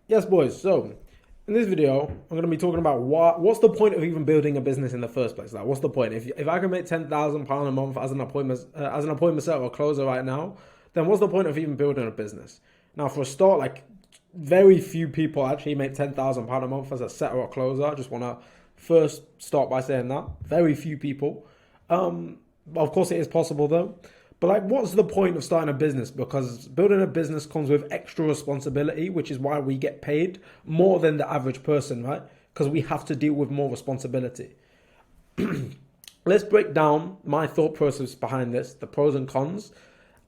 Yes, boys. So, in this video, I'm going to be talking about what's the point of even building a business in the first place. Like, what's the point? If I can make £10,000 a month as an appointment setter or closer right now, then what's the point of even building a business? Now, for a start, like very few people actually make £10,000 a month as a setter or closer. I just want to first start by saying that very few people. Of course, it is possible though. But like, what's the point of starting a business? Because building a business comes with extra responsibility, which is why we get paid more than the average person, right? Because we have to deal with more responsibility. Let's break down my thought process behind this, the pros and cons,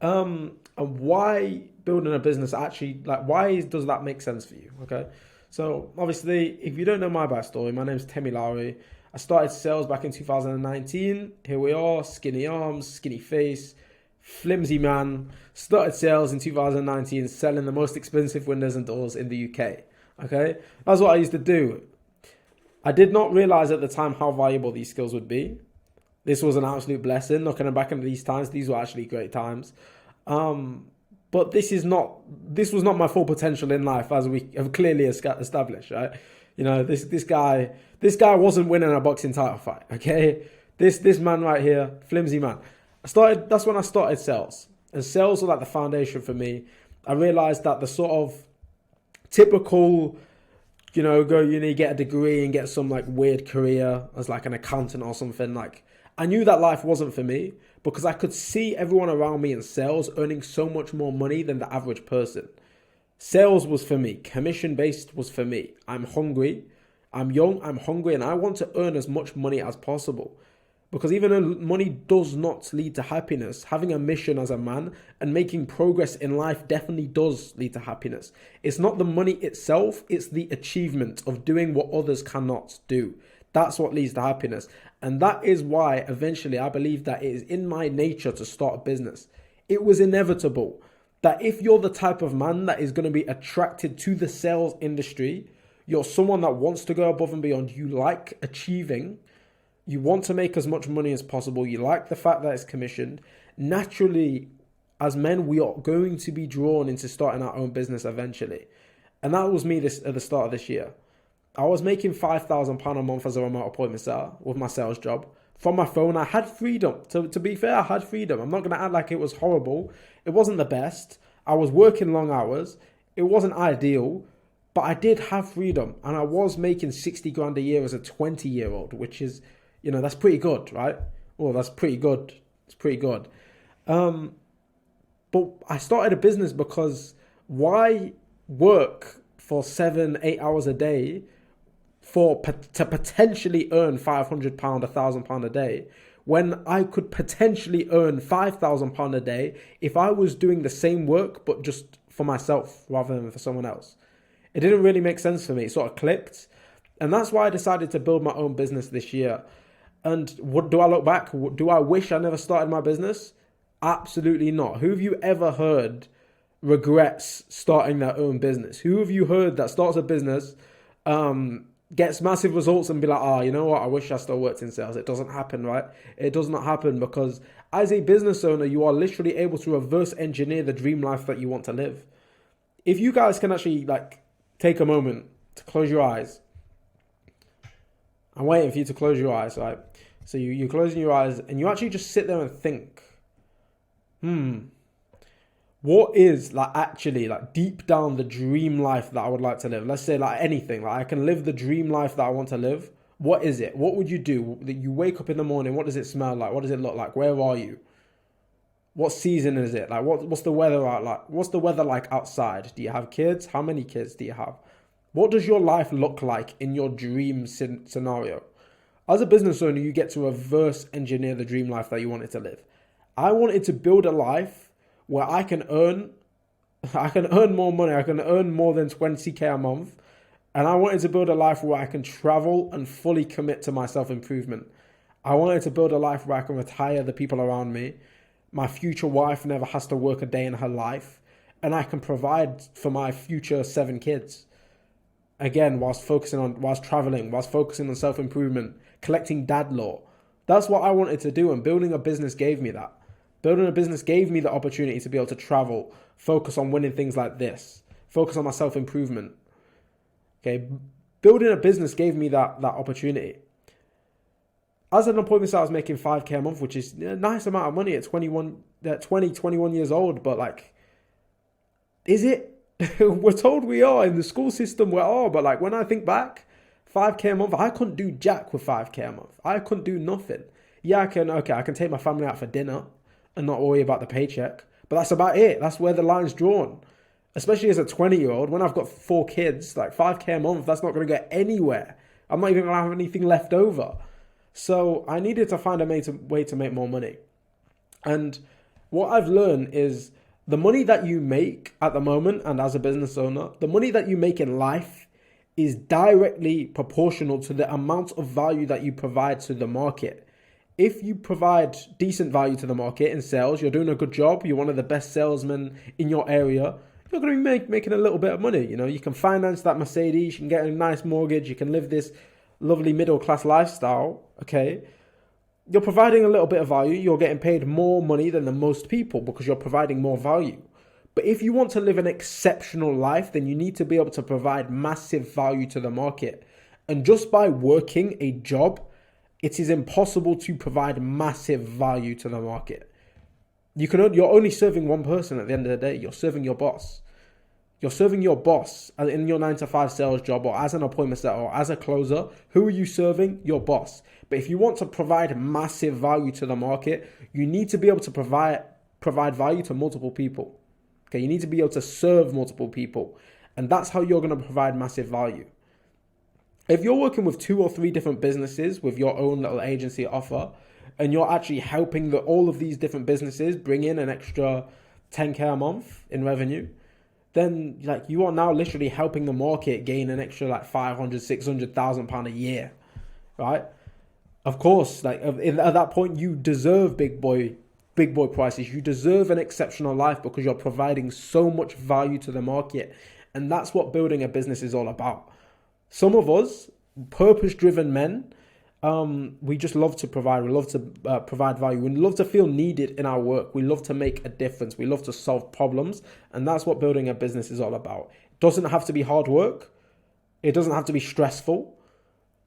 and why building a business actually, like, why does that make sense for you? Okay. So obviously, if you don't know my backstory, my name is Temi Lowry. I started sales back in 2019. Here we are, skinny arms, skinny face, flimsy man. Started sales in 2019, selling the most expensive windows and doors in the UK. Okay, that's what I used to do. I did not realize at the time how valuable these skills would be. This was an absolute blessing. Looking back at these times, these were actually great times. But this was not my full potential in life, as we have clearly established, right? You know, this guy wasn't winning a boxing title fight, okay? This man right here, flimsy man. That's when I started sales. And sales was like the foundation for me. I realized that the sort of typical, go uni, get a degree and get some like weird career as like an accountant or something, like I knew that life wasn't for me because I could see everyone around me in sales earning so much more money than the average person. Sales was for me. Commission based was for me. I'm hungry. I'm young. I'm hungry. And I want to earn as much money as possible. Because even though money does not lead to happiness, having a mission as a man and making progress in life definitely does lead to happiness. It's not the money itself. It's the achievement of doing what others cannot do. That's what leads to happiness. And that is why eventually I believe that it is in my nature to start a business. It was inevitable that if you're the type of man that is going to be attracted to the sales industry, you're someone that wants to go above and beyond, you like achieving, you want to make as much money as possible, you like the fact that it's commissioned, naturally, as men, we are going to be drawn into starting our own business eventually. And that was me at the start of this year. I was making £5,000 a month as a remote appointment setter with my sales job. From my phone, I had freedom. To be fair, I had freedom. I'm not going to act like it was horrible. It wasn't the best. I was working long hours. It wasn't ideal, but I did have freedom. And I was making 60 grand a year as a 20-year-old, which is, that's pretty good, right? Oh, that's pretty good. It's pretty good. But I started a business because why work for 7-8 hours a day to potentially earn £500, £1,000 a day, when I could potentially earn £5,000 a day if I was doing the same work but just for myself rather than for someone else. It didn't really make sense for me. It sort of clicked. And that's why I decided to build my own business this year. And what do I look back? Do I wish I never started my business? Absolutely not. Who have you ever heard regrets starting their own business? Who have you heard that starts a business, gets massive results and be like, you know what, I wish I still worked in sales? It doesn't happen, right? It does not happen because as a business owner, you are literally able to reverse engineer the dream life that you want to live. If you guys can actually take a moment to close your eyes. I'm waiting for you to close your eyes, right? So you're closing your eyes and you actually just sit there and think, what is actually deep down the dream life that I would like to live? Let's say anything, I can live the dream life that I want to live. What is it? What would you do? You wake up in the morning. What does it smell like? What does it look like? Where are you? What season is it? What's the weather like? What's the weather like outside? Do you have kids? How many kids do you have? What does your life look like in your dream scenario? As a business owner, you get to reverse engineer the dream life that you wanted to live. I wanted to build a life where I can earn more money. I can earn more than 20k a month. And I wanted to build a life where I can travel and fully commit to my self-improvement. I wanted to build a life where I can retire the people around me. My future wife never has to work a day in her life. And I can provide for my future 7 kids. Again, whilst traveling, whilst focusing on self-improvement, collecting dad law. That's what I wanted to do, and building a business gave me that. Building a business gave me the opportunity to be able to travel, focus on winning things like this, focus on my self-improvement. Okay, building a business gave me that opportunity. As an appointment setter, I was making 5K a month, which is a nice amount of money at 21 years old. But like, is it? We're told we are in the school system. We are, but like when I think back, 5K a month, I couldn't do jack with 5K a month. I couldn't do nothing. Yeah, I can take my family out for dinner and not worry about the paycheck. But that's about it. That's where the line's drawn. Especially as a 20-year-old, when I've got 4 kids, like 5K a month, that's not going to get anywhere. I'm not even going to have anything left over. So I needed to find a way to make more money. And what I've learned is the money that you make at the moment and as a business owner, the money that you make in life is directly proportional to the amount of value that you provide to the market. If you provide decent value to the market in sales, you're doing a good job, you're one of the best salesmen in your area, you're going to be making a little bit of money. You know, you can finance that Mercedes, you can get a nice mortgage, you can live this lovely middle-class lifestyle, okay? You're providing a little bit of value, you're getting paid more money than the most people because you're providing more value. But if you want to live an exceptional life, then you need to be able to provide massive value to the market. And just by working a job, it is impossible to provide massive value to the market. You're only serving one person at the end of the day. You're serving your boss. You're serving your boss in your 9-to-5 sales job or as an appointment setter or as a closer. Who are you serving? Your boss. But if you want to provide massive value to the market, you need to be able to provide value to multiple people. Okay, you need to be able to serve multiple people. And that's how you're going to provide massive value. If you're working with 2 or 3 different businesses with your own little agency offer, and you're actually helping all of these different businesses bring in an extra 10K a month in revenue, then like you are now literally helping the market gain an extra like 500, 600,000 pound a year, right? Of course, like at that point, you deserve big boy prices. You deserve an exceptional life because you're providing so much value to the market. And that's what building a business is all about. Some of us, purpose-driven men, we just love to provide. We love to provide value. We love to feel needed in our work. We love to make a difference. We love to solve problems. And that's what building a business is all about. It doesn't have to be hard work. It doesn't have to be stressful.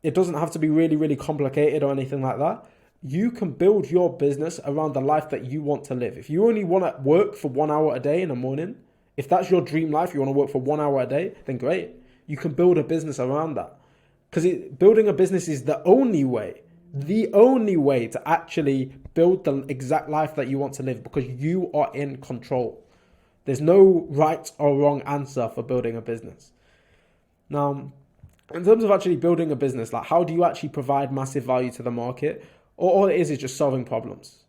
It doesn't have to be really, really complicated or anything like that. You can build your business around the life that you want to live. If you only want to work for 1 hour a day in the morning, if that's your dream life, you want to work for 1 hour a day, then great. You can build a business around that. Because building a business is the only way to actually build the exact life that you want to live, because you are in control. There's no right or wrong answer for building a business. Now, in terms of actually building a business, like how do you actually provide massive value to the market? All it is just solving problems.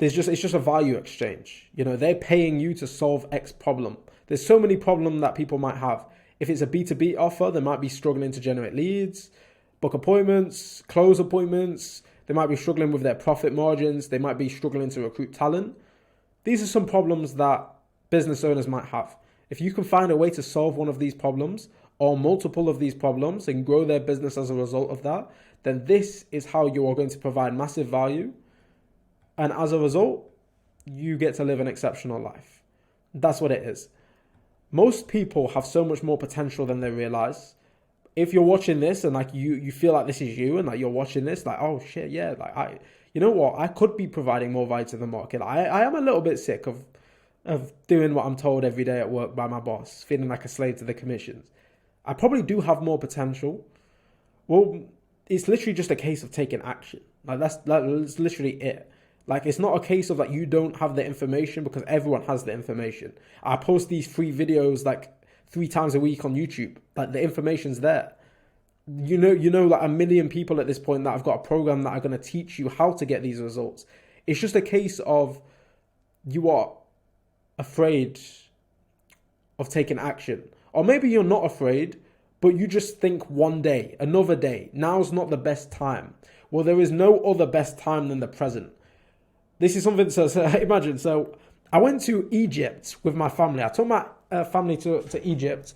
It's just a value exchange. You know, they're paying you to solve X problem. There's so many problems that people might have. If it's a B2B offer, they might be struggling to generate leads, book appointments, close appointments. They might be struggling with their profit margins. They might be struggling to recruit talent. These are some problems that business owners might have. If you can find a way to solve one of these problems or multiple of these problems and grow their business as a result of that, then this is how you are going to provide massive value. And as a result, you get to live an exceptional life. That's what it is. Most people have so much more potential than they realize. If you're watching this and like you feel like this is you and like you're watching this, like, oh shit, yeah, like you know what? I could be providing more value to the market. I am a little bit sick of doing what I'm told every day at work by my boss, feeling like a slave to the commissions. I probably do have more potential. Well, it's literally just a case of taking action. Like that's literally it. Like, it's not a case of like you don't have the information, because everyone has the information. I post these free videos like 3 times a week on YouTube. Like, the information's there. You know, like 1 million people at this point that I've got a program that are going to teach you how to get these results. It's just a case of you are afraid of taking action. Or maybe you're not afraid, but you just think one day, another day, now's not the best time. Well, there is no other best time than the present. This is something, so imagine, so I went to Egypt with my family. I took my family to Egypt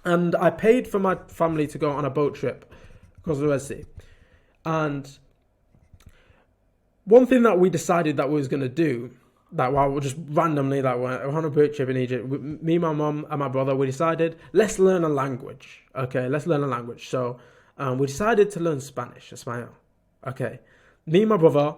and I paid for my family to go on a boat trip across the Red Sea. And one thing that we decided that we was going to do like while we're just randomly like we're on a boat trip in Egypt, me, my mom, and my brother, we decided let's learn a language. Okay, let's learn a language. So we decided to learn Spanish, Espanol. Okay, me and my brother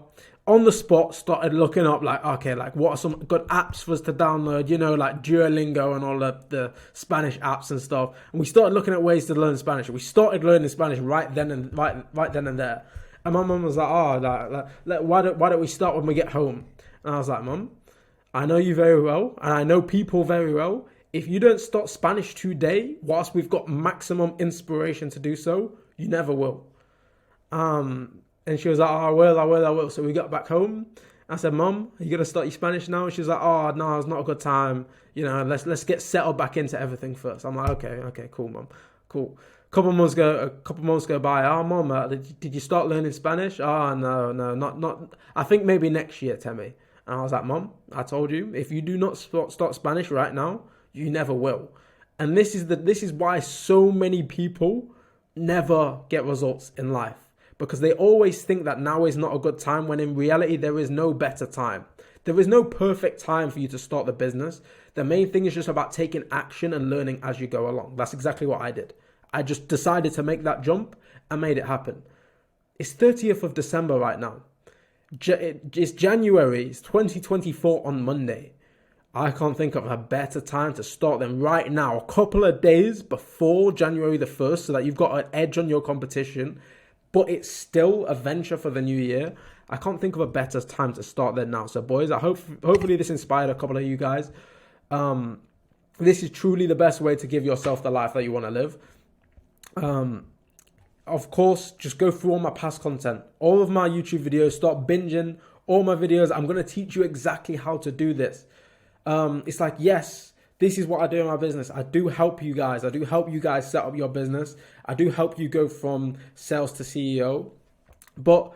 on the spot started looking up like, okay, like what are some good apps for us to download, you know, like Duolingo and all the Spanish apps and stuff. And we started looking at ways to learn Spanish. We started learning Spanish right then and there. And my mum was like, oh, like why don't we start when we get home? And I was like, Mum, I know you very well, and I know people very well. If you don't start Spanish today, whilst we've got maximum inspiration to do so, you never will. And she was like, oh, I will. So we got back home. I said, Mum, are you going to start your Spanish now? And she was like, oh, no, it's not a good time. You know, let's get settled back into everything first. I'm like, okay, cool, Mum. Cool. A couple months go by. Oh, Mum, did you start learning Spanish? Oh, no, not. I think maybe next year, Temi. And I was like, Mum, I told you, if you do not start Spanish right now, you never will. And this is why so many people never get results in life. Because they always think that now is not a good time, when in reality, there is no better time. There is no perfect time for you to start the business. The main thing is just about taking action and learning as you go along. That's exactly what I did. I just decided to make that jump and made it happen. It's 30th of December right now. It's January, it's 2024 on Monday. I can't think of a better time to start them right now, a couple of days before January the 1st, so that you've got an edge on your competition, but it's still a venture for the new year. I can't think of a better time to start than now. So boys, hopefully this inspired a couple of you guys. This is truly the best way to give yourself the life that you want to live. Of course, just go through all my past content, all of my YouTube videos, start binging all my videos. I'm going to teach you exactly how to do this. It's like, yes, this is what I do in my business. I do help you guys. I do help you guys set up your business. I do help you go from sales to CEO. But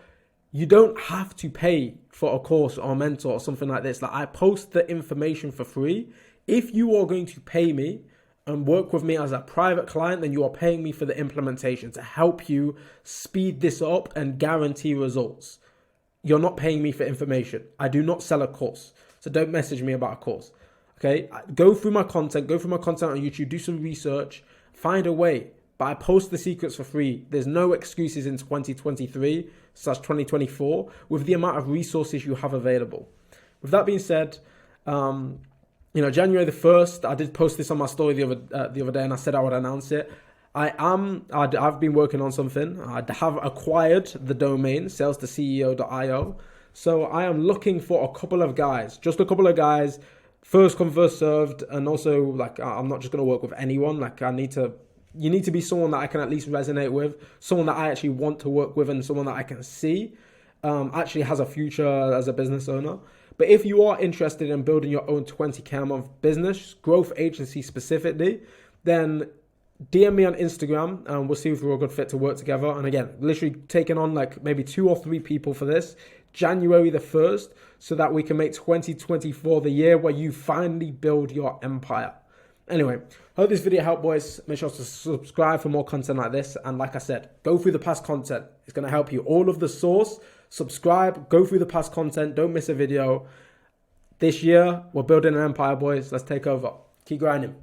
you don't have to pay for a course or a mentor or something like this. Like, I post the information for free. If you are going to pay me and work with me as a private client, then you are paying me for the implementation to help you speed this up and guarantee results. You're not paying me for information. I do not sell a course. So don't message me about a course. Okay? Go through my content on YouTube, do some research, find a way. But I post the secrets for free. There's no excuses in 2023/2024 with the amount of resources you have available. With that being said, January the 1st, I did post this on my story the other day, and I said I would announce it. I've been working on something. I have acquired the domain salestoceo.io. So I am looking for just a couple of guys, first come, first served. And also, like, I'm not just going to work with anyone. Like, you need to be someone that I can at least resonate with, someone that I actually want to work with, and someone that I can see actually has a future as a business owner. But if you are interested in building your own 20K a month business, growth agency specifically, then DM me on Instagram and we'll see if we're a good fit to work together. And again, literally taking on like maybe 2 or 3 people for this January the 1st, so that we can make 2024 the year where you finally build your empire. Anyway, hope this video helped, boys. Make sure to subscribe for more content like this. And like I said, go through the past content. It's going to help you. All of the source, subscribe, go through the past content. Don't miss a video. This year, we're building an empire, boys. Let's take over. Keep grinding.